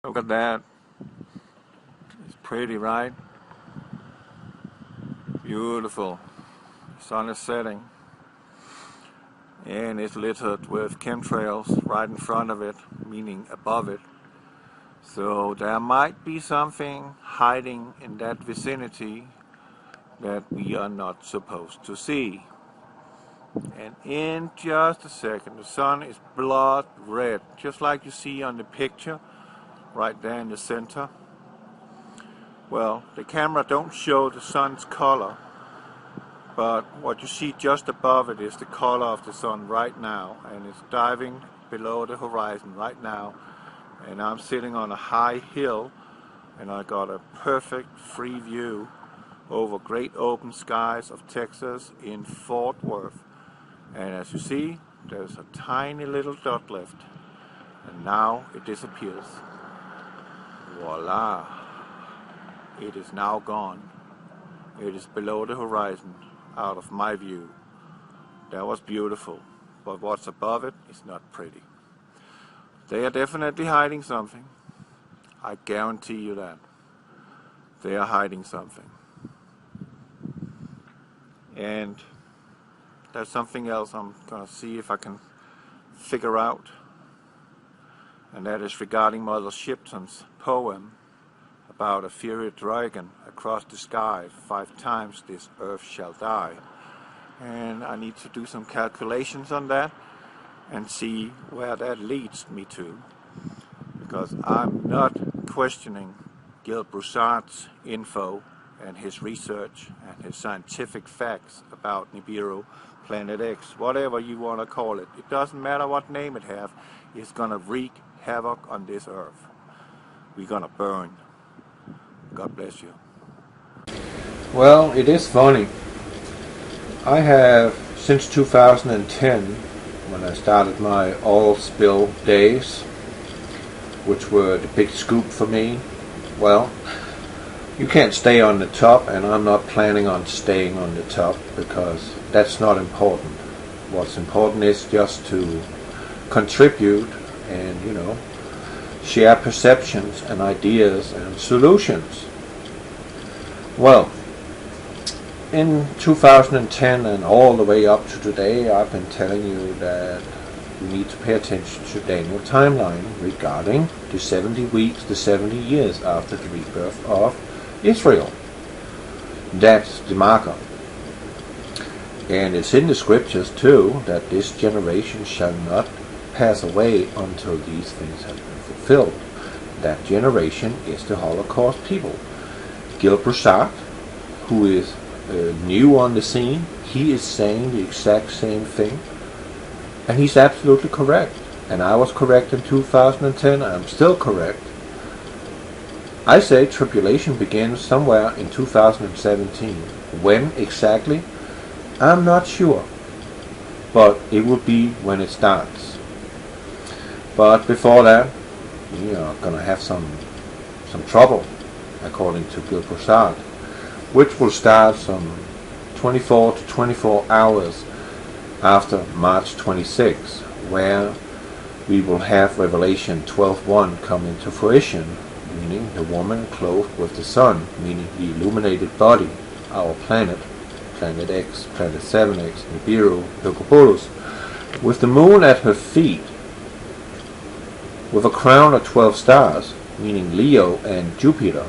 Look at that. It's pretty, right? Beautiful. Sun is setting. And it's littered with chemtrails right in front of it, meaning above it. So there might be something hiding in that vicinity that we are not supposed to see. And in just a second, the sun is blood red, just like you see on the picture right there in the center. Well, the camera don't show the sun's color, but what you see just above it is the color of the sun right now, and it's diving below the horizon right now. And I'm sitting on a high hill, and I got a perfect free view over great open skies of Texas in Fort Worth. And as you see, there's a tiny little dot left, and now it disappears. Voila! It is now gone. It is below the horizon, out of my view. That was beautiful, but what's above it is not pretty. They are definitely hiding something. I guarantee you that. They are hiding something. And there's something else I'm going to see if I can figure out. And that is regarding Mother Shipton's poem about a fiery dragon across the sky. 5 times this earth shall die. And I need to do some calculations on that and see where that leads me to, because I'm not questioning Gil Broussard's info and his research and his scientific facts about Nibiru PlanetX, whatever you want to call it. It doesn't matter what name it have, it's going to wreak havoc on this earth. We're going to burn. God bless you. Well, it is funny. I have, since 2010, when I started my oil spill days, which were the big scoop for me, well, you can't stay on the top, and I'm not planning on staying on the top, because that's not important. What's important is just to contribute and, share perceptions and ideas and solutions. Well, in 2010 and all the way up to today, I've been telling you that you need to pay attention to the Daniel timeline regarding the 70 weeks, the 70 years after the rebirth of Israel. That's the marker. And it's in the scriptures too that this generation shall not pass away until these things have been fulfilled. That generation is the Holocaust people. Gil Broussard, who is new on the scene, he is saying the exact same thing, and he's absolutely correct. And I was correct in 2010. I'm still correct. I say tribulation begins somewhere in 2017. When exactly, I'm not sure, but it will be when it starts. But before that, we are going to have some trouble, according to Gil Broussard, which will start some 24 to 24 hours after March 26, where we will have Revelation 12:1 come into fruition, meaning the woman clothed with the sun, meaning the illuminated body, our planet, PlanetX, Planet7X, Nibiru, Planet, with the moon at her feet, with a crown of 12 stars, meaning Leo and Jupiter.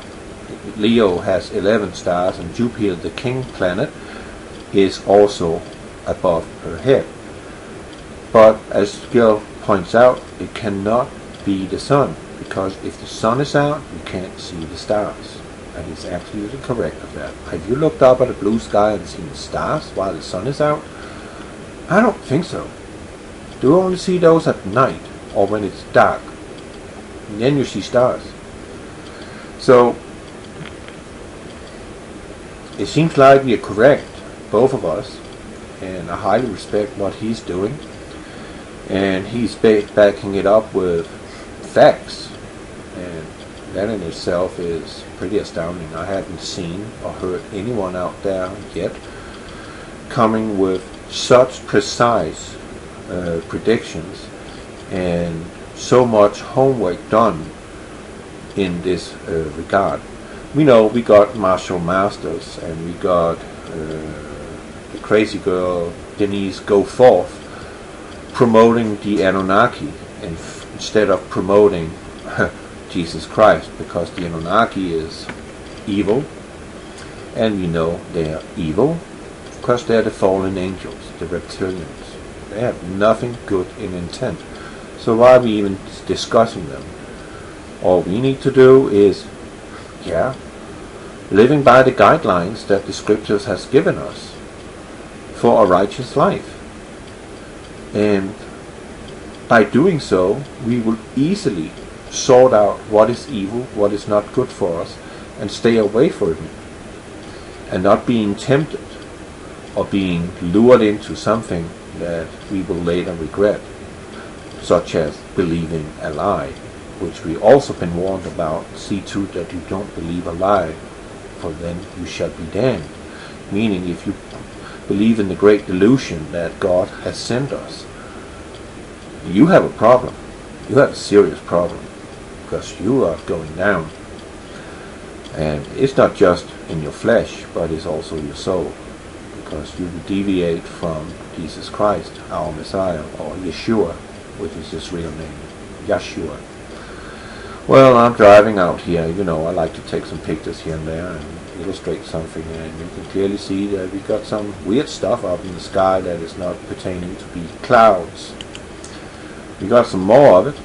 Leo has 11 stars, and Jupiter, the king planet, is also above her head. But as Gil points out, it cannot be the sun, because if the sun is out, you can't see the stars. And he's absolutely correct of that. Have you looked up at the blue sky and seen the stars while the sun is out? I don't think so. Do you only see those at night or when it's dark? And then you see stars. So it seems like we are correct, both of us, and I highly respect what he's doing, and he's backing it up with facts, and that in itself is pretty astounding. I haven't seen or heard anyone out there yet coming with such precise predictions and so much homework done in this regard. We know we got Marshall Masters, and we got the crazy girl Denise Goforth promoting the Anunnaki instead of promoting Jesus Christ, because the Anunnaki is evil, and we know they are evil because they are the fallen angels, the reptilians. They have nothing good in intent. So why are we even discussing them? All we need to do is, living by the guidelines that the scriptures has given us for a righteous life. And by doing so, we will easily sort out what is evil, what is not good for us, and stay away from it, and not being tempted or being lured into something that we will later regret, such as believing a lie, which we also been warned about. See to that you don't believe a lie, for then you shall be damned. Meaning, if you believe in the great delusion that God has sent us, you have a problem. You have a serious problem, because you are going down. And it's not just in your flesh, but it's also your soul, because you deviate from Jesus Christ, our Messiah, or Yeshua, which is his real name, Yeshua. Well, I'm driving out here. I like to take some pictures here and there and illustrate something, and you can clearly see that we got some weird stuff up in the sky that is not pertaining to be clouds. We got some more of it,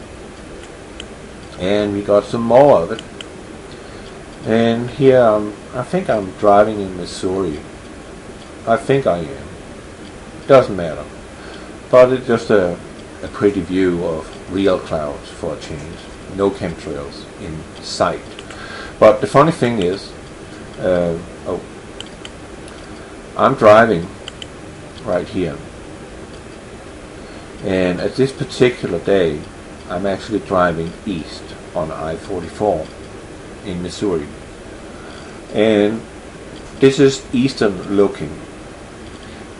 and we got some more of it. And here, I think I'm driving in Missouri. I think I am. Doesn't matter. But it's just a pretty view of real clouds for a change. No chemtrails in sight. But the funny thing is, I'm driving right here. And at this particular day, I'm actually driving east on I-44 in Missouri. And this is eastern looking.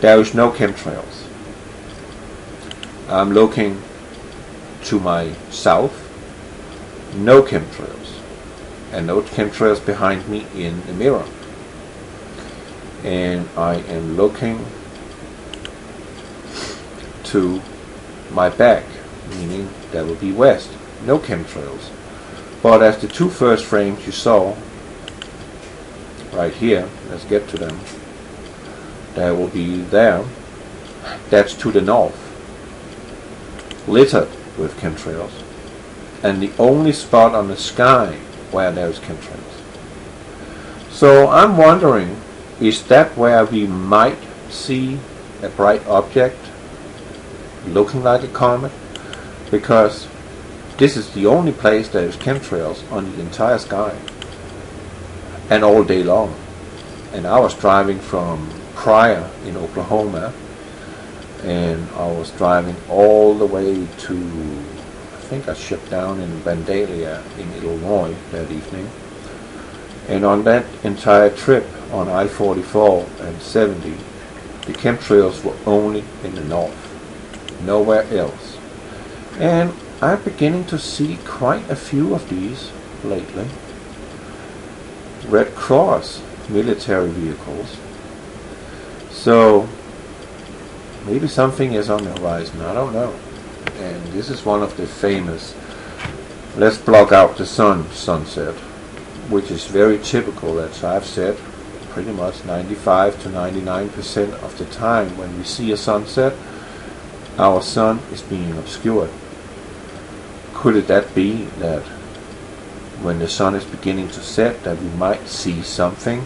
There is no chemtrails. I'm looking to my south. No chemtrails. And no chemtrails behind me in the mirror. And I am looking to my back, meaning that will be west. No chemtrails. But as the two first frames you saw right here, let's get to them, that will be there. That's to the north, littered with chemtrails, and the only spot on the sky where there's chemtrails. So I'm wondering, is that where we might see a bright object looking like a comet? Because this is the only place there is chemtrails on the entire sky, and all day long. And I was driving from Pryor in Oklahoma, and I was driving all the way to, I think I shipped down in Vandalia in Illinois that evening. And on that entire trip on I-44 and 70, the chemtrails were only in the north, nowhere else. And I'm beginning to see quite a few of these lately. Red Cross military vehicles. So maybe something is on the horizon, I don't know. And this is one of the famous let's block out the sunset, which is very typical, as I've said, pretty much 95 to 99% of the time when we see a sunset, our sun is being obscured. Could it that be that when the sun is beginning to set, that we might see something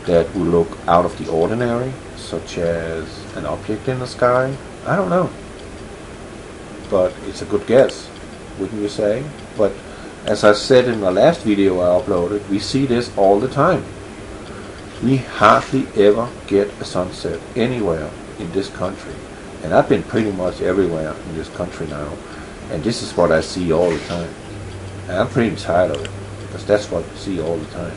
that will look out of the ordinary, such as an object in the sky? I don't know. But it's a good guess, wouldn't you say? But as I said in the last video I uploaded, we see this all the time. We hardly ever get a sunset anywhere in this country. And I've been pretty much everywhere in this country now. And this is what I see all the time. And I'm pretty tired of it, because that's what I see all the time.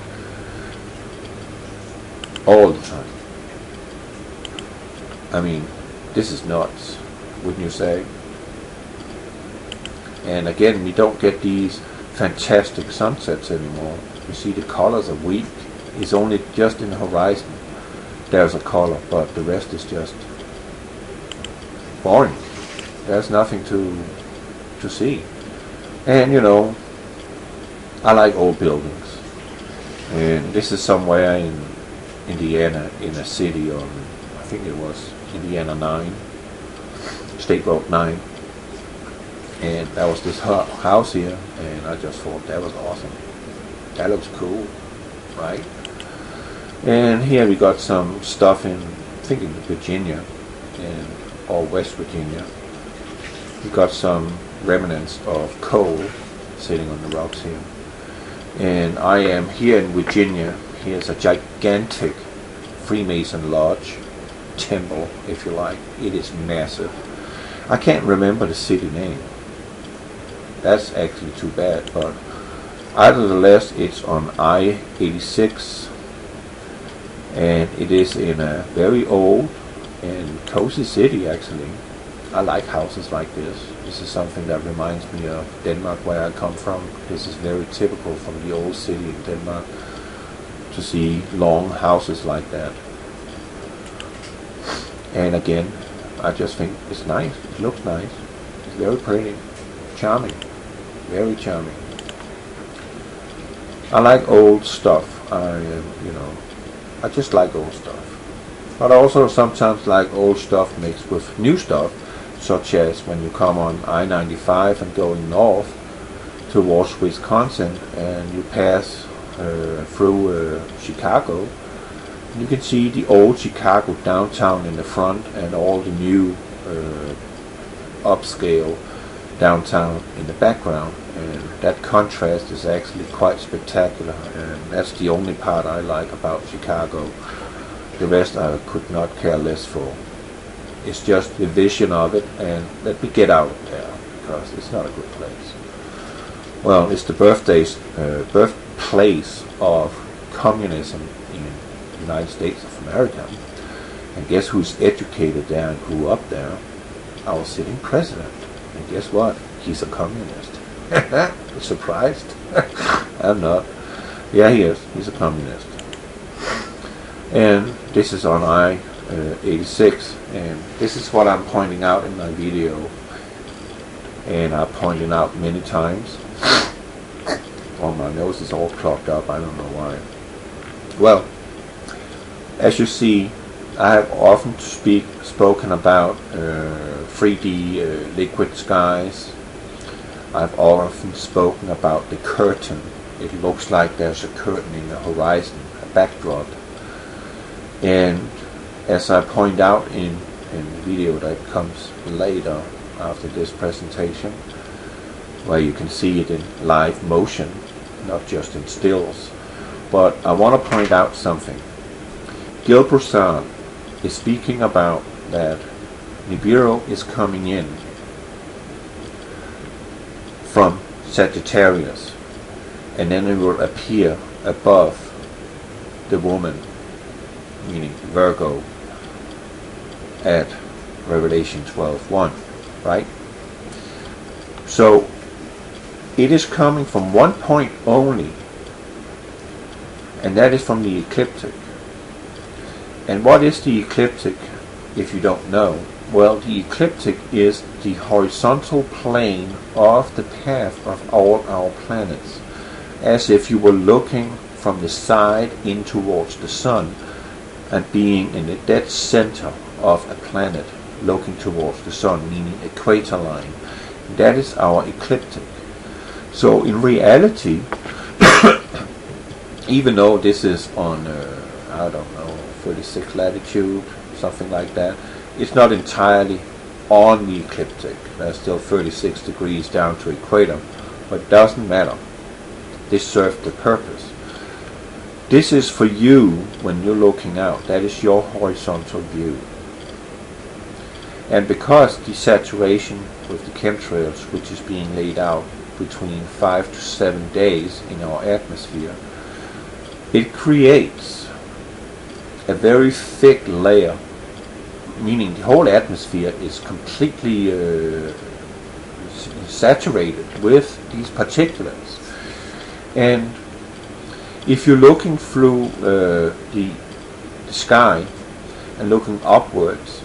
All the time. I mean, this is nuts, wouldn't you say? And again, we don't get these fantastic sunsets anymore. You see the colors are weak. It's only just in the horizon there's a color, but the rest is just boring. There's nothing to see. And you know, I like old buildings. And this is somewhere in Indiana, in a city on, I think it was Indiana 9, State Road 9. And there was this house here, and I just thought that was awesome. That looks cool, right? And here we got some stuff in, I think in Virginia, or West Virginia. We got some remnants of coal sitting on the rocks here. And I am here in Virginia. Here's a gigantic Freemason lodge, temple, if you like. It is massive. I can't remember the city name. That's actually too bad, but either the less, it's on I-86, and it is in a very old and cozy city actually. I like houses like this. This is something that reminds me of Denmark, where I come from. This is very typical from the old city in Denmark, to see long houses like that. And again, I just think it's nice. It looks nice. It's very pretty, charming, very charming. I like old stuff. I just like old stuff. But I also sometimes like old stuff mixed with new stuff, such as when you come on I-95 and going north towards Wisconsin, and you pass through Chicago. You can see the old Chicago downtown in the front, and all the new upscale downtown in the background, and that contrast is actually quite spectacular, and that's the only part I like about Chicago. The rest I could not care less for. It's just the vision of it, and let me get out there, because it's not a good place. Well, it's the birthplace of communism in the United States of America, and guess who's educated there and grew up there? Our sitting president. And guess what? He's a communist. Surprised? I'm not. Yeah, he is. He's a communist. And this is on I-86, and this is what I'm pointing out in my video, and I pointed out many times. Oh, my nose is all clogged up. I don't know why. Well, as you see, I have often spoken about 3D liquid skies. I've often spoken about the curtain. It looks like there's a curtain in the horizon, a backdrop. And as I point out in the video that comes later after this presentation, where you can see it in live motion, not just in stills. But I want to point out something. Gil Broussard is speaking about that Nibiru is coming in from Sagittarius, and then it will appear above the woman, meaning Virgo, at Revelation 12:1, right? So it is coming from one point only, and that is from the ecliptic. And what is the ecliptic, if you don't know? Well, the ecliptic is the horizontal plane of the path of all our planets, as if you were looking from the side in towards the sun and being in the dead center of a planet looking towards the sun, meaning equator line. That is our ecliptic. So in reality, even though this is on, I don't know, 36 latitude, something like that, it's not entirely on the ecliptic. There's still 36 degrees down to equator, but it doesn't matter. This serves the purpose. This is for you when you're looking out. That is your horizontal view. And because the saturation with the chemtrails, which is being laid out between 5 to 7 days in our atmosphere, it creates a very thick layer, meaning the whole atmosphere is completely saturated with these particulates. And if you're looking through the sky and looking upwards,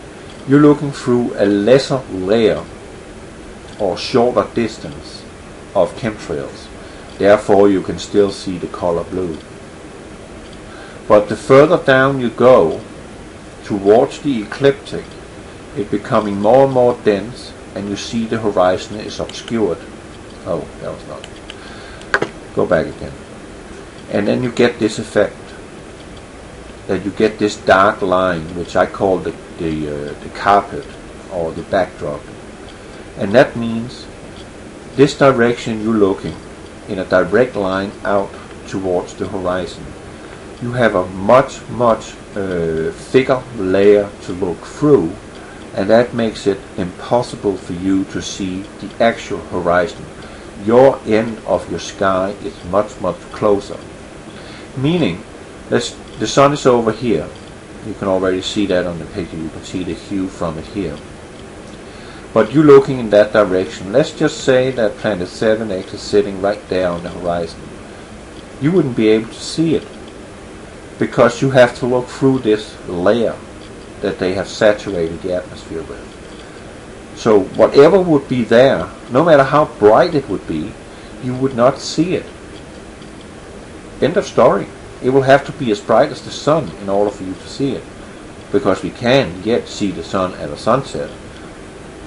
you're looking through a lesser layer or shorter distance of chemtrails. Therefore you can still see the color blue. But the further down you go towards the ecliptic, it's becoming more and more dense, and you see the horizon is obscured. Oh, that was not. Go back again. And then you get this effect, that you get this dark line, which I call the carpet or the backdrop. And that means this direction you're looking in a direct line out towards the horizon. You have a much thicker layer to look through, and that makes it impossible for you to see the actual horizon. Your end of your sky is much closer. Meaning, the sun is over here. You can already see that on the picture. You can see the hue from it here. But you're looking in that direction. Let's just say that planet 7X is sitting right there on the horizon. You wouldn't be able to see it, because you have to look through this layer that they have saturated the atmosphere with. So whatever would be there, no matter how bright it would be, you would not see it. End of story. It will have to be as bright as the sun in order for you to see it, because we can yet see the sun at a sunset,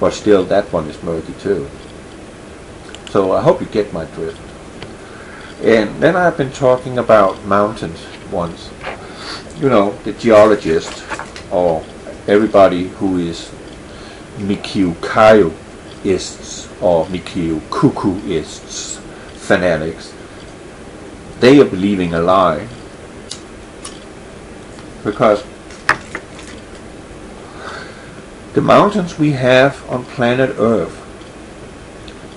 but still that one is murky too. So I hope you get my drift. And then I've been talking about mountains once. You know, the geologists, or everybody who is Mikiukaiists or Mikiukukuists, fanatics, they are believing a lie, because the mountains we have on planet Earth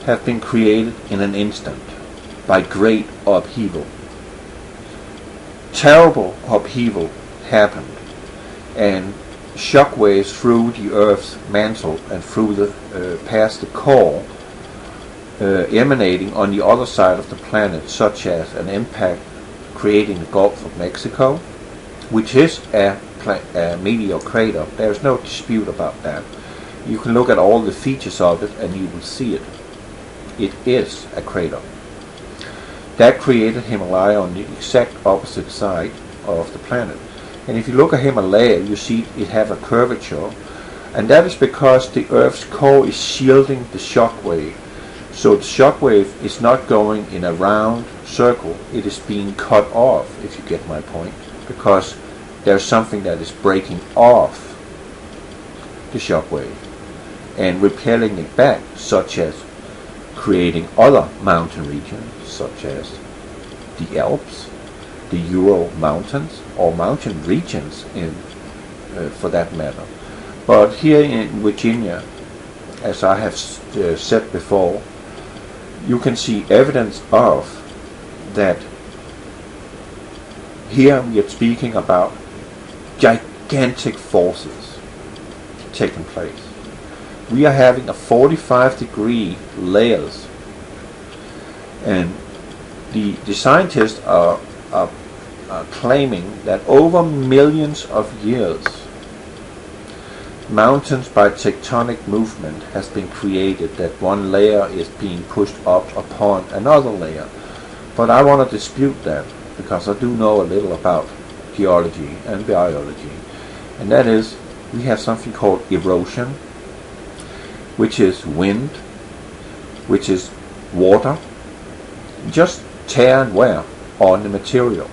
have been created in an instant by great upheaval. Terrible upheaval happened, and shock waves through the Earth's mantle and through the past the core, emanating on the other side of the planet, such as an impact creating the Gulf of Mexico, which is a meteor crater. There is no dispute about that. You can look at all the features of it and you will see it. It is a crater. That created Himalaya on the exact opposite side of the planet. And if you look at Himalaya, you see it have a curvature, and that is because the Earth's core is shielding the shock wave. So the shock wave is not going in a round circle, it is being cut off, if you get my point, because there's something that is breaking off the shock wave and repelling it back, such as creating other mountain regions, such as the Alps, the Ural Mountains, or mountain regions for that matter. But here in Virginia, as I have said before, you can see evidence of that. Here we are speaking about gigantic forces taking place. We are having a 45-degree layers, and the scientists are claiming that over millions of years, mountains by tectonic movement has been created, that one layer is being pushed up upon another layer. But I want to dispute that, because I do know a little about geology and biology, and that is, we have something called erosion, which is wind, which is water, just tear and wear on the material.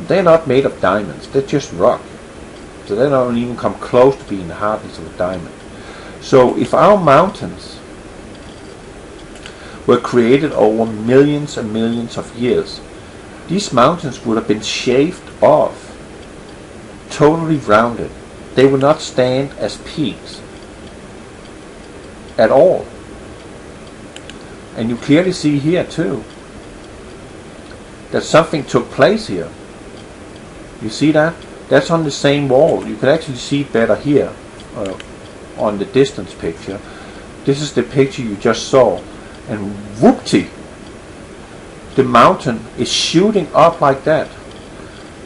They're not made of diamonds, they're just rock. So they don't even come close to being the hardness of a diamond. So if our mountains were created over millions and millions of years, these mountains would have been shaved off, totally rounded. They would not stand as peaks at all. And you clearly see here too that something took place here. You see that? That's on the same wall. You can actually see it better here on the distance picture. This is the picture you just saw, and whoopty, the mountain is shooting up like that,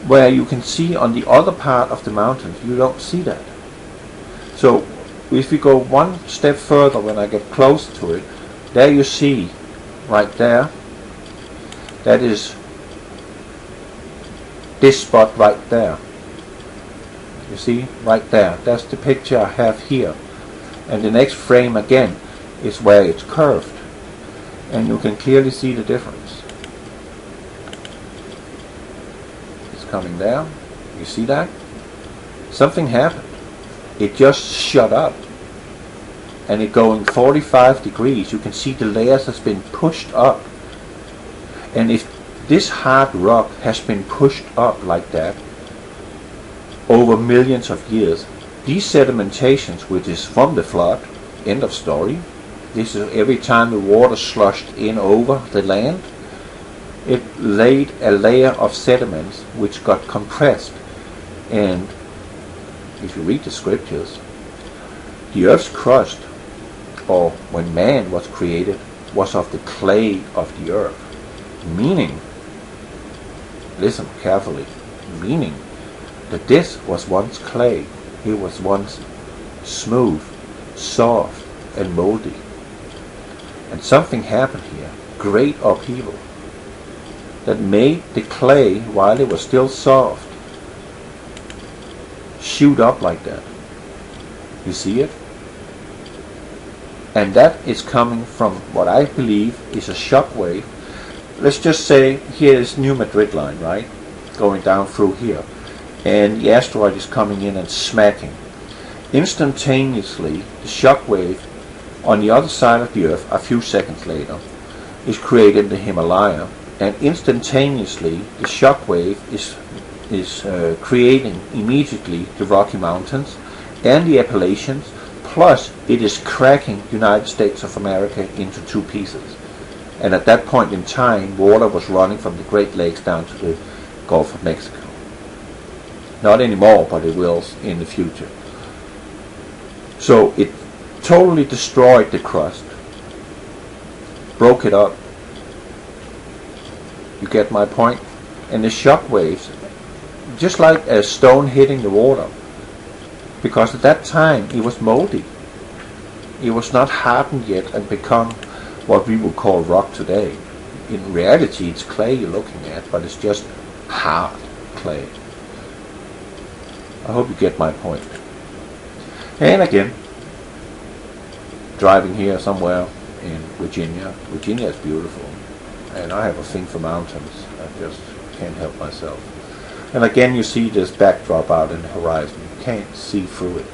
where you can see on the other part of the mountain you don't see that. So if we go one step further, when I get close to it, there you see right there, that is this spot right there. You see right there, that's the picture I have here. And the next frame again is where it's curved, and you can clearly see the difference. It's coming down, you see that? Something happened. It just shut up, and it going 45 degrees. You can see the layers has been pushed up, and if this hard rock has been pushed up like that over millions of years, these sedimentations, which is from the flood, end of story, this is every time the water slushed in over the land, it laid a layer of sediments which got compressed. And if you read the scriptures, the earth's crust, or when man was created, was of the clay of the earth, meaning, listen carefully, meaning that this was once clay. It was once smooth, soft, and moldy. And something happened here, great upheaval, that made the clay, while it was still soft, shoot up like that. You see it? And that is coming from what I believe is a shock wave. Let's just say here is New Madrid line, right? Going down through here. And the asteroid is coming in and smacking. Instantaneously, the shock wave on the other side of the Earth, a few seconds later, is created in the Himalaya, and instantaneously the shock wave is creating immediately the Rocky Mountains and the Appalachians, plus it is cracking the United States of America into two pieces. And at that point in time, water was running from the Great Lakes down to the Gulf of Mexico. Not anymore, but it will in the future. So it totally destroyed the crust, broke it up. You get my point? And the shock waves, just like a stone hitting the water, because at that time it was moldy. It was not hardened yet and become what we would call rock today. In reality, it's clay you're looking at, but it's just hard clay. I hope you get my point. And again, driving here somewhere in Virginia. Virginia is beautiful, and I have a thing for mountains. I just can't help myself. And again, you see this backdrop out in the horizon. You can't see through it,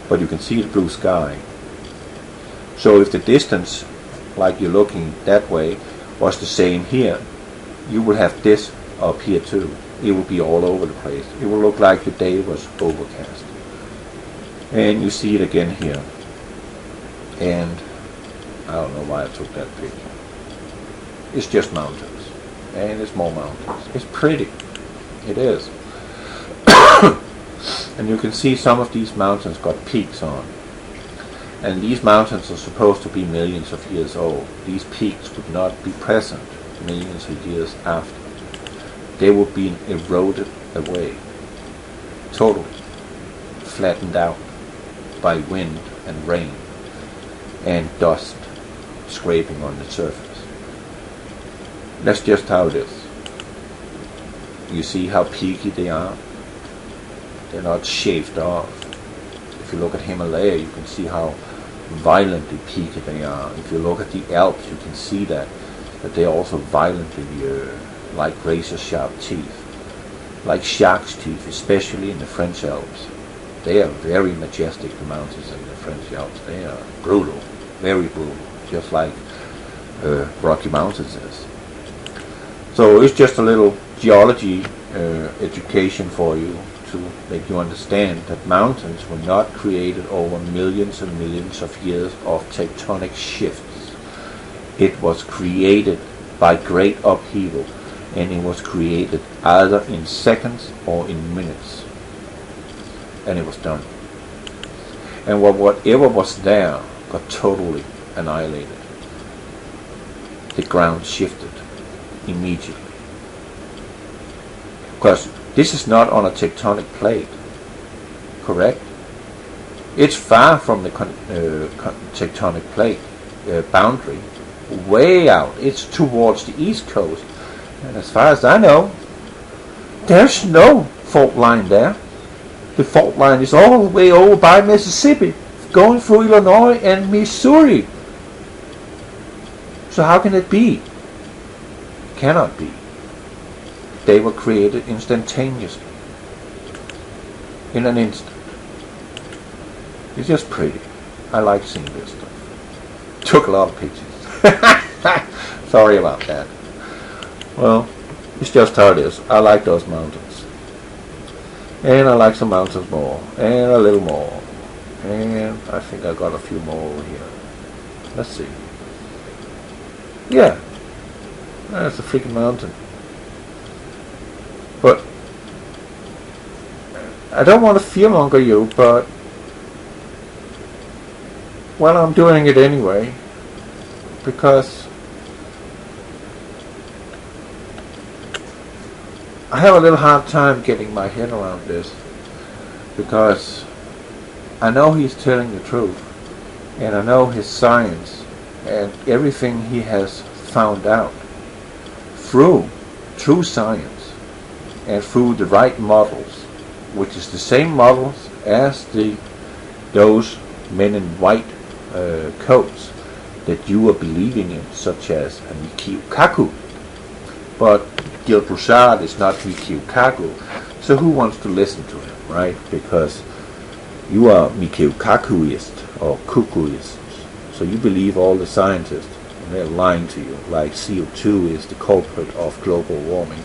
but you can see the blue sky. So if the distance, like you're looking that way, was the same here, you would have this up here too. It would be all over the place. It would look like the day was overcast. And you see it again here. And I don't know why I took that picture. It's just mountains. And it's more mountains. It's pretty. It is. And you can see some of these mountains got peaks on. And these mountains are supposed to be millions of years old. These peaks would not be present millions of years after. They would be eroded away, totally flattened out by wind and rain and dust scraping on the surface. That's just how it is. You see how peaky they are? They're not shaved off. If you look at Himalaya, you can see how violently peaky they are. If you look at the Alps, you can see that they are also violently like razor-sharp teeth, like shark's teeth, especially in the French Alps. They are very majestic, the mountains in the French Alps. They are brutal, very brutal, just like Rocky Mountains is. So it's just a little geology education for you to make you understand that mountains were not created over millions and millions of years of tectonic shifts. It was created by great upheaval, and it was created either in seconds or in minutes, and it was done. And whatever was there got totally annihilated. the ground shifted immediately. Because this is not on a tectonic plate, correct? It's far from the tectonic plate boundary, way out. It's towards the east coast. And as far as I know, there's no fault line there. The fault line is all the way over by Mississippi, going through Illinois and Missouri. So how can it be? Cannot be. They were created instantaneously, in an instant. It's just pretty. I like seeing this stuff. Took a lot of pictures. Sorry about that. Well, it's just how it is. I like those mountains. And I like some mountains more. And a little more. And I think I got a few more over here. Let's see. Yeah. That's a freaking mountain. But I don't want to fearmonger you, but well, I'm doing it anyway, because I have a little hard time getting my head around this, because I know he's telling the truth, and I know his science and everything he has found out through true science and through the right models, which is the same models as those men in white coats that you are believing in, such as Mikio Kaku. But Gil Broussard is not Mikio Kaku, so who wants to listen to him, right? Because you are Mikio Kakuist or Kukuist, so you believe all the scientists, and they're lying to you, like CO2 is the culprit of global warming.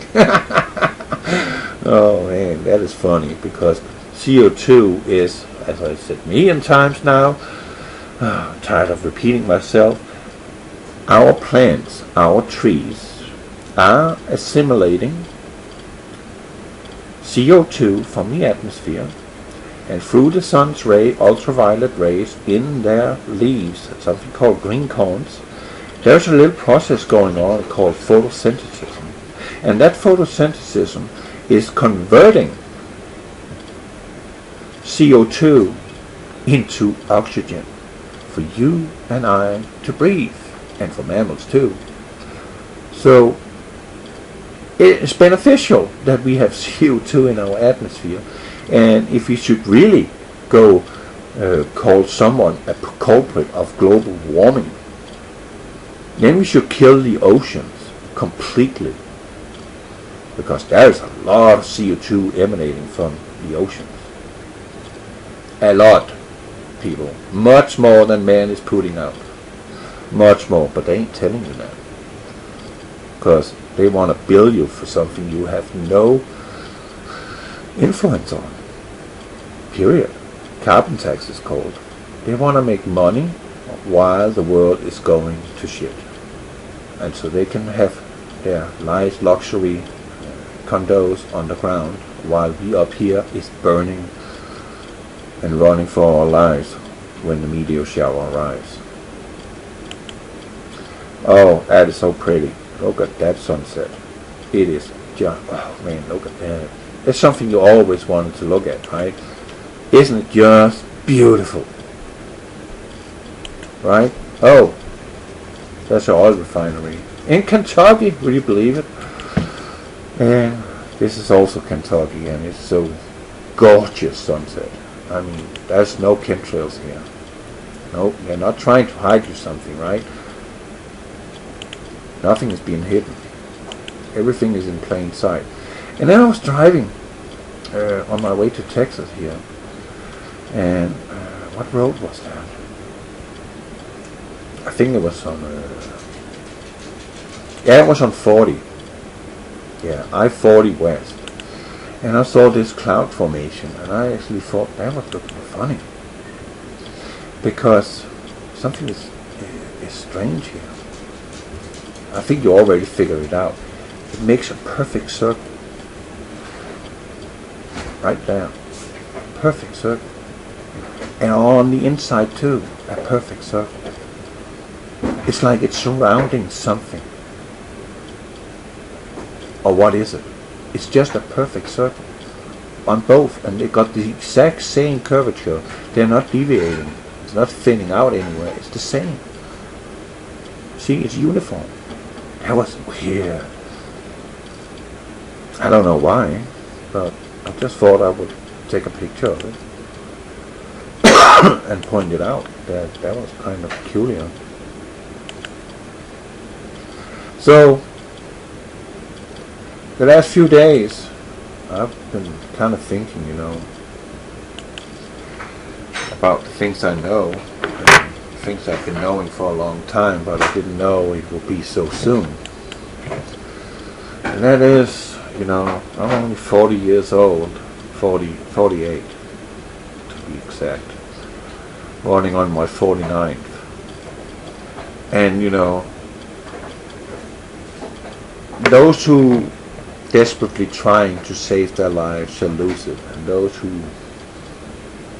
Oh man, that is funny, because CO2 is, as I said a million times now, I'm tired of repeating myself, our plants, our trees are assimilating CO2 from the atmosphere, and through the sun's ultraviolet rays in their leaves, something called green cones, there's a little process going on called photosynthesis. And that photosynthesis is converting CO2 into oxygen for you and I to breathe, and for mammals too. So it's beneficial that we have CO2 in our atmosphere, and if we should really go call someone a culprit of global warming, then we should kill the oceans completely, because there is a lot of CO2 emanating from the oceans. A lot, people. Much more than man is putting out. Much more, but they ain't telling you that. Because they want to bill you for something you have no influence on. Period. Carbon tax is called. They want to make money while the world is going to shit. And so they can have their nice luxury condos on the ground, while we up here is burning and running for our lives when the meteor shower arrives. Oh, that is so pretty. Look at that sunset. It is just, oh man, look at that. It's something you always wanted to look at, right? Isn't it just beautiful? Right? Oh, that's an oil refinery in Kentucky, will you believe it? And this is also Kentucky, and it's so gorgeous sunset. I mean, there's no chemtrails here. Nope, they're not trying to hide you something, right? Nothing is being hidden. Everything is in plain sight. And then I was driving on my way to Texas here, and what road was that? I think it was on yeah, it was on 40. Yeah, I-40 west. And I saw this cloud formation, and I actually thought that was looking funny, because something is strange here. I think you already figured it out. It makes a perfect circle. Right there. Perfect circle. And on the inside too, a perfect circle. It's like it's surrounding something. Or what is it? It's just a perfect circle on both, and they got the exact same curvature. They're not deviating. It's not thinning out anywhere. It's the same. See, it's uniform. That was weird. I don't know why, but I just thought I would take a picture of it and point it out. That was kind of peculiar. So the last few days I've been kind of thinking, about the things I know, and things I've been knowing for a long time, but I didn't know it would be so soon. And that is, I'm only 40 years old, 48 to be exact, running on my 49th. And, those who desperately trying to save their lives shall lose it, and those who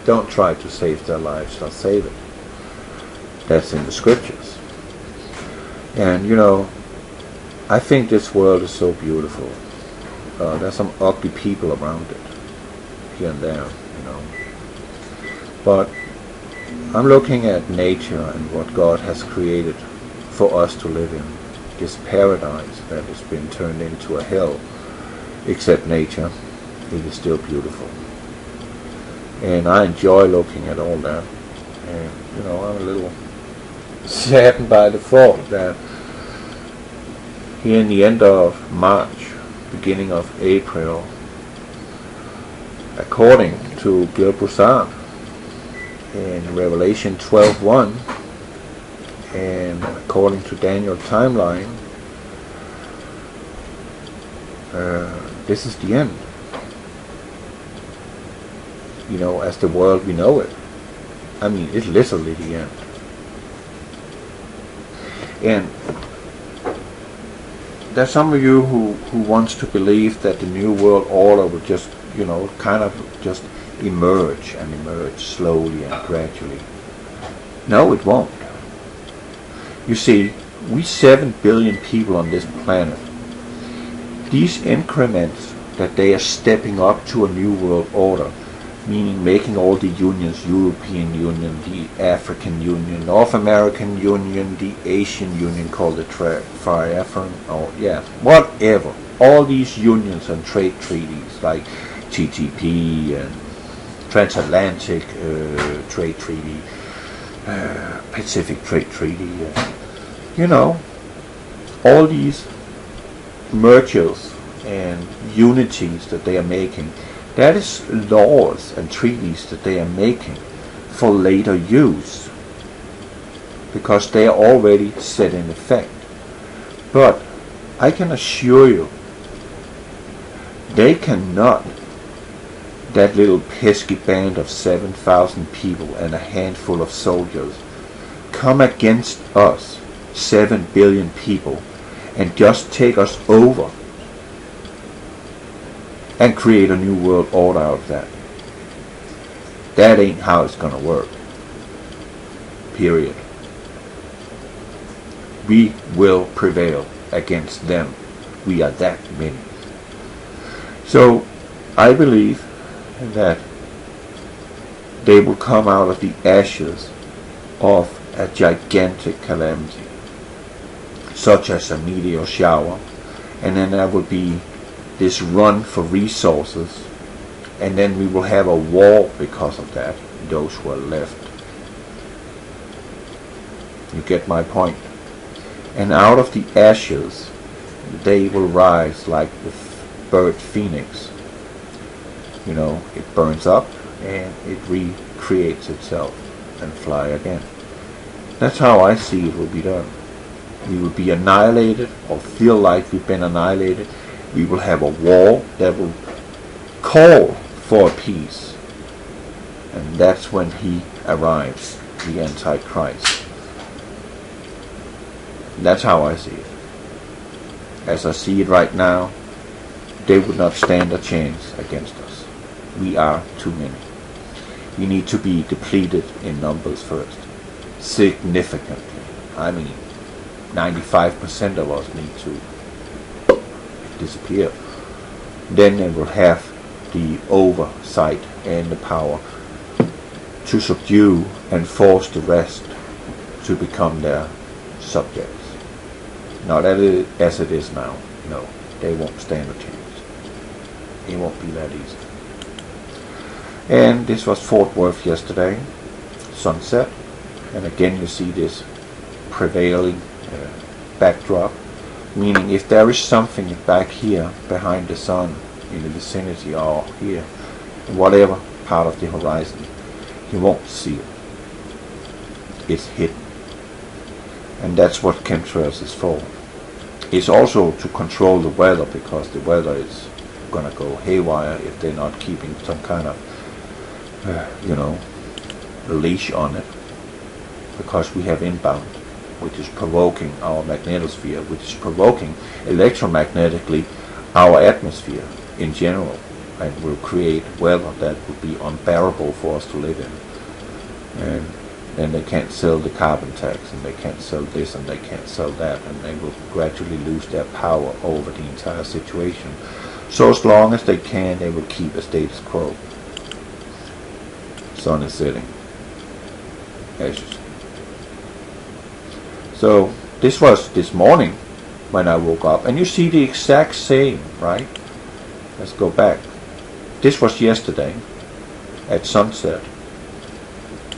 don't try to save their lives shall save it. That's in the scriptures. And I think this world is so beautiful. There's some ugly people around it, here and there, but I'm looking at nature and what God has created for us to live in. This paradise that has been turned into a hell, except nature, it is still beautiful. And I enjoy looking at all that. And, I'm a little saddened by the thought that here in the end of March, beginning of April, according to Bill Broussard, in Revelation 12:1, and according to Daniel timeline, this is the end. As the world we know it. I mean, it's literally the end. And there's some of you who wants to believe that the New World Order will just, kind of just emerge slowly and gradually. No, it won't. You see, we 7 billion people on this planet. These increments that they are stepping up to a New World Order, meaning making all the unions, European Union, the African Union, North American Union, the Asian Union called the Triathon, whatever. All these unions and trade treaties like TTP and Transatlantic Trade Treaty, Pacific Trade Treaty, all these mergers and unities that they are making, that is laws and treaties that they are making for later use, because they are already set in effect. But I can assure you, they cannot, that little pesky band of 7,000 people and a handful of soldiers, come against us, 7 billion people, and just take us over and create a new world order out of that. That ain't how it's gonna work. Period. We will prevail against them. We are that many. So I believe that they will come out of the ashes of a gigantic calamity, such as a meteor shower, and then there will be this run for resources, and then we will have a war because of that, those who are left. You get my point? And out of the ashes they will rise like the bird phoenix. It burns up and it recreates itself and fly again. That's how I see it will be done. We will be annihilated, or feel like we've been annihilated. We will have a war that will call for peace. And that's when he arrives, the Antichrist. That's how I see it. As I see it right now, they would not stand a chance against us. We are too many. We need to be depleted in numbers first. Significantly. I mean, 95% of us need to disappear. Then they will have the oversight and the power to subdue and force the rest to become their subjects. Not as it is now. No, they won't stand a chance. It won't be that easy. And this was Fort Worth yesterday, sunset, and again you see this prevailing backdrop, meaning if there is something back here behind the sun in the vicinity or here, in whatever part of the horizon, you won't see it. It's hidden. And that's what chemtrails is for. It's also to control the weather, because the weather is gonna go haywire if they're not keeping some kind of leash on it, because we have inbound, which is provoking our magnetosphere, which is provoking electromagnetically our atmosphere in general, and will create weather that would be unbearable for us to live in. And then they can't sell the carbon tax, and they can't sell this, and they can't sell that, and they will gradually lose their power over the entire situation. So as long as they can, they will keep a status quo. Sun is setting, as you see. So this was this morning when I woke up, and you see the exact same, right? Let's go back. This was yesterday at sunset,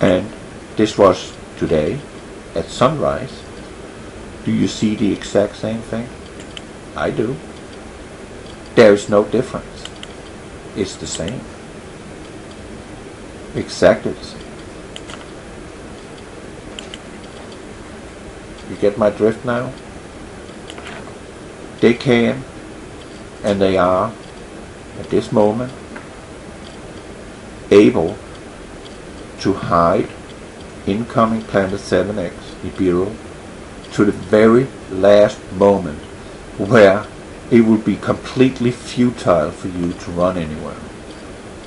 and this was today at sunrise. Do you see the exact same thing? I do. There is no difference. It's the same. Exactly the same. You get my drift now? They can, and they are, at this moment, able to hide incoming Planet 7X, Nibiru, to the very last moment where it will be completely futile for you to run anywhere.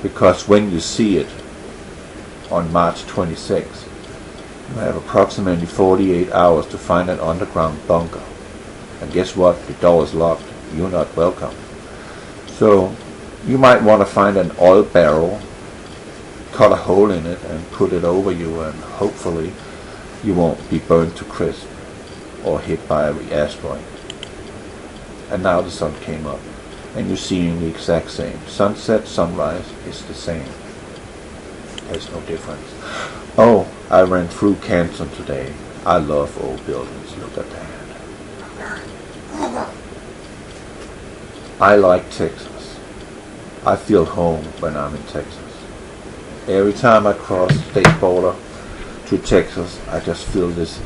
Because when you see it on March 26th, you have approximately 48 hours to find an underground bunker. And guess what? The door is locked. You're not welcome. So you might want to find an oil barrel, cut a hole in it and put it over you, and hopefully you won't be burned to crisp or hit by an asteroid. And now the sun came up, and you're seeing the exact same. Sunset, sunrise is the same. There's no difference. Oh, I ran through Christenson today. I love old buildings. Look at that. I like Texas. I feel home when I'm in Texas. Every time I cross the state border to Texas, I just feel this,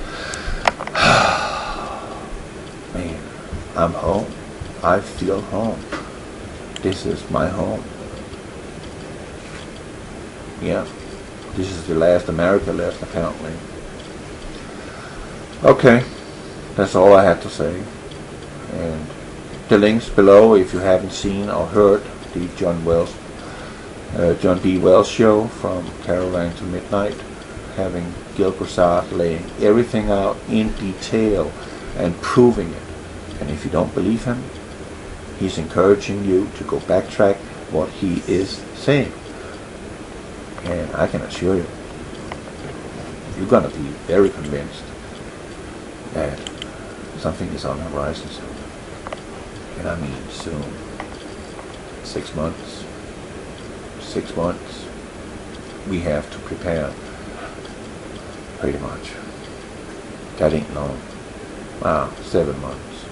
man, I'm home. I feel home. This is my home. Yeah, this is the last America left, apparently. Okay, that's all I had to say. And the links below, if you haven't seen or heard the John B. Wells show from Caroline to Midnight, having Gil Broussard laying everything out in detail and proving it. And if you don't believe him, he's encouraging you to go backtrack what he is saying. And I can assure you, you're going to be very convinced that something is on the horizon soon. And I mean soon. 6 months. 6 months. We have to prepare. Pretty much. That ain't long. 7 months.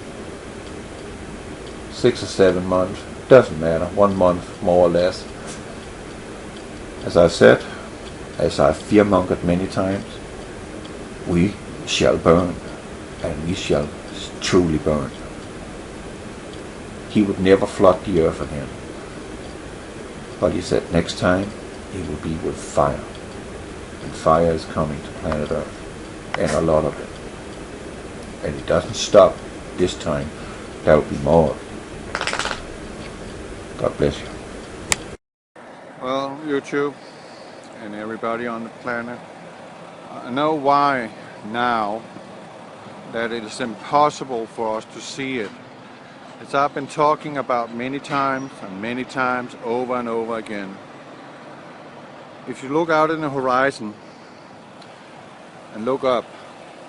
6 or 7 months. Doesn't matter. 1 month, more or less. As I said, as I fearmongered many times, we shall burn, and we shall truly burn. He would never flood the earth again. But he said next time it will be with fire. And fire is coming to planet Earth, and a lot of it. And it doesn't stop this time. There will be more. God bless you. Well, YouTube and everybody on the planet, I know why now that it is impossible for us to see it. As I've been talking about many times over and over again. If you look out in the horizon and look up,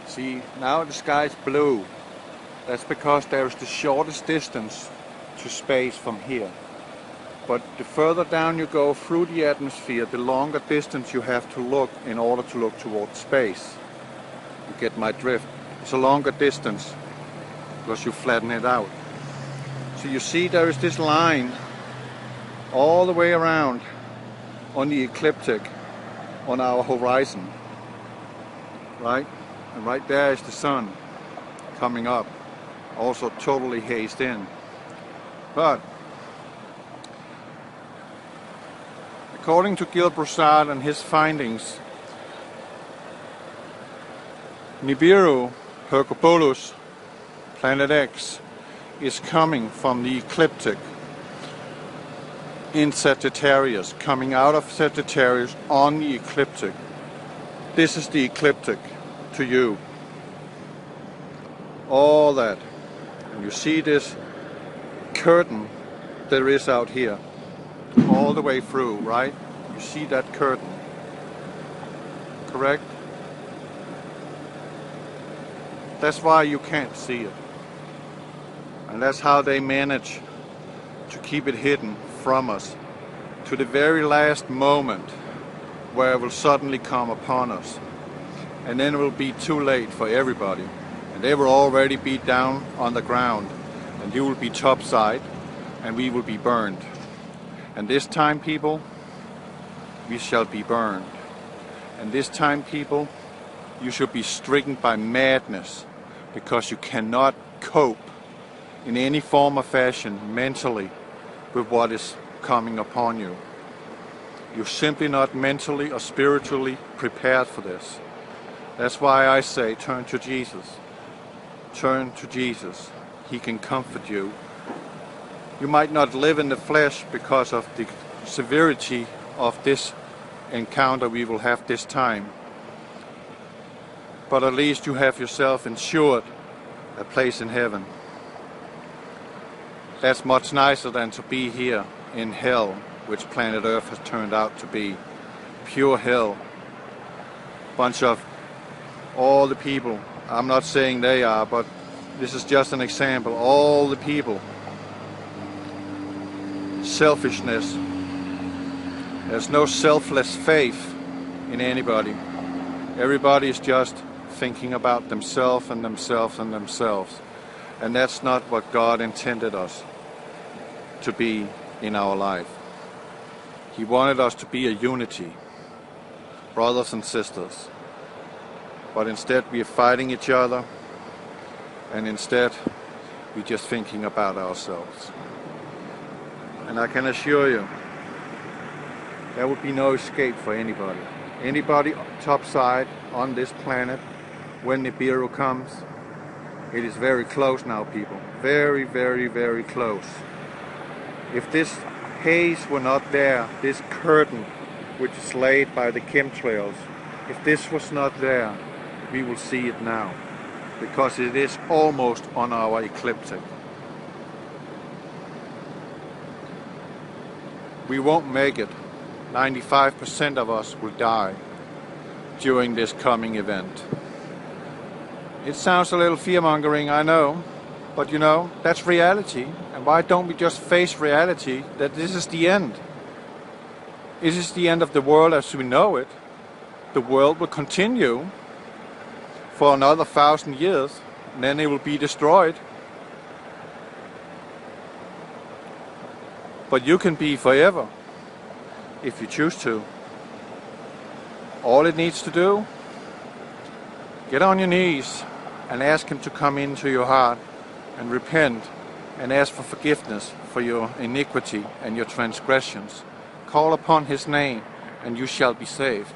see, now the sky is blue. That's because there is the shortest distance to space from here. But the further down you go through the atmosphere, the longer distance you have to look in order to look towards space. You get my drift. It's a longer distance because you flatten it out. So you see there is this line all the way around on the ecliptic on our horizon, right? And right there is the sun coming up, also totally hazed in. But according to Gil Broussard and his findings, Nibiru PlanetX is coming from the ecliptic in Sagittarius, coming out of Sagittarius on the ecliptic. This is the ecliptic to you. All that. And you see this curtain there is out here, all the way through, right? You see that curtain, correct? That's why you can't see it. And that's how they manage to keep it hidden from us to the very last moment where it will suddenly come upon us. And then it will be too late for everybody. And they will already be down on the ground. And you will be topside and we will be burned. And this time, people, we shall be burned. And this time, people, you should be stricken by madness because you cannot cope in any form or fashion mentally with what is coming upon you. You're simply not mentally or spiritually prepared for this. That's why I say turn to Jesus. Turn to Jesus. He can comfort you. You might not live in the flesh because of the severity of this encounter we will have this time. But at least you have yourself ensured a place in heaven. That's much nicer than to be here in hell, which planet Earth has turned out to be. Pure hell. Bunch of all the people, I'm not saying they are, but this is just an example. All the people. Selfishness. There's no selfless faith in anybody. Everybody is just thinking about themselves and themselves and themselves. And that's not what God intended us to be in our life. He wanted us to be a unity, brothers and sisters. But instead we are fighting each other, and instead we're just thinking about ourselves. And I can assure you, there would be no escape for anybody. Anybody topside on this planet, when Nibiru comes, it is very close now, people. Very, very, very close. If this haze were not there, this curtain which is laid by the chemtrails, if this was not there, we will see it now. Because it is almost on our ecliptic. We won't make it. 95% of us will die during this coming event. It sounds a little fear-mongering, I know, but you know, that's reality. And why don't we just face reality that this is the end? This is the end of the world as we know it. The world will continue for another 1,000 years, and then it will be destroyed. But you can be forever if you choose to. All it needs to do, get on your knees and ask Him to come into your heart and repent and ask for forgiveness for your iniquity and your transgressions. Call upon His name and you shall be saved.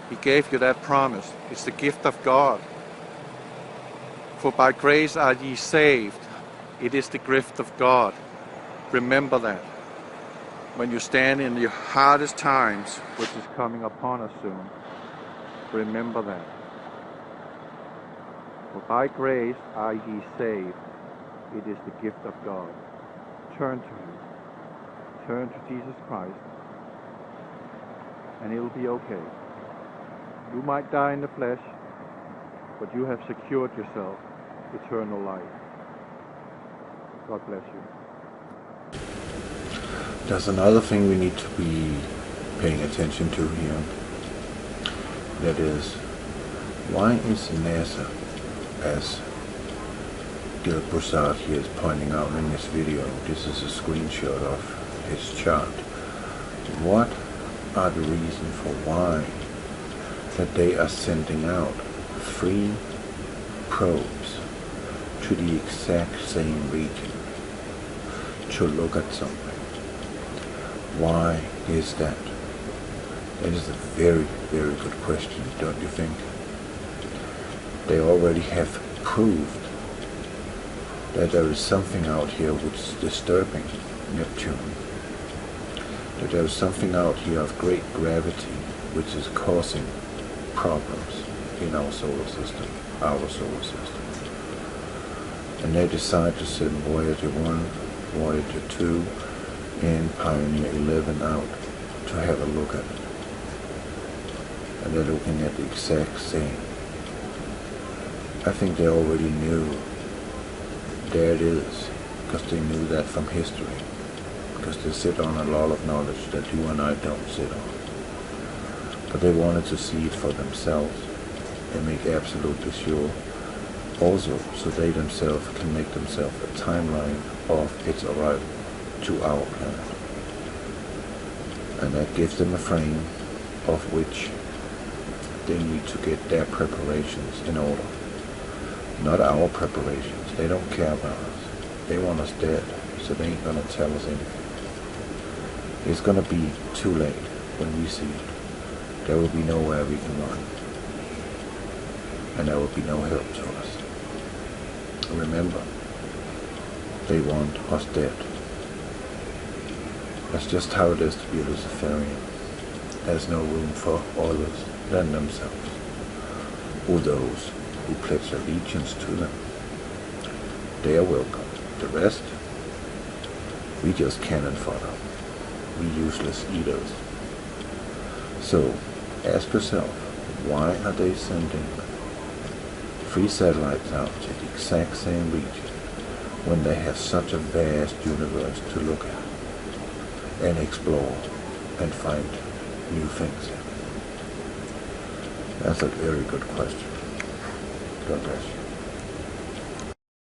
He gave you that promise. It's the gift of God. For by grace are ye saved. It is the gift of God. Remember that. When you stand in the hardest times, which is coming upon us soon, remember that. For by grace are ye saved. It is the gift of God. Turn to Him. Turn to Jesus Christ, and it'll be okay. You might die in the flesh, but you have secured yourself eternal life. God bless you. There's another thing we need to be paying attention to here. That is, why is NASA, as Gil Broussard here is pointing out in this video, this is a screenshot of his chart, what are the reasons for why that they are sending out 3 probes to the exact same region to look at something? Why is that? That is a very, very good question, don't you think? They already have proved that there is something out here which is disturbing Neptune. That there is something out here of great gravity which is causing problems in our solar system, our solar system. And they decide to send Voyager 1, Voyager 2, and Pioneer 11 out to have a look at it. And they're looking at the exact same. I think they already knew there it is, because they knew that from history, because they sit on a lot of knowledge that you and I don't sit on. But they wanted to see it for themselves and make absolutely sure, also so they themselves can make themselves a timeline of its arrival to our planet. And that gives them a frame of which they need to get their preparations in order. Not our preparations. They don't care about us. They want us dead, so they ain't gonna tell us anything. It's gonna be too late when we see it. There will be nowhere we can run. And there will be no help to us. Remember, they want us dead. That's just how it is to be a Luciferian. There's no room for others than themselves, or those who pledge allegiance to them. They are welcome. The rest, we just cannon fodder. We useless eaters. So, ask yourself, why are they sending 3 satellites out to the exact same region when they have such a vast universe to look at and explore and find new things in? That's a very good question. God bless you.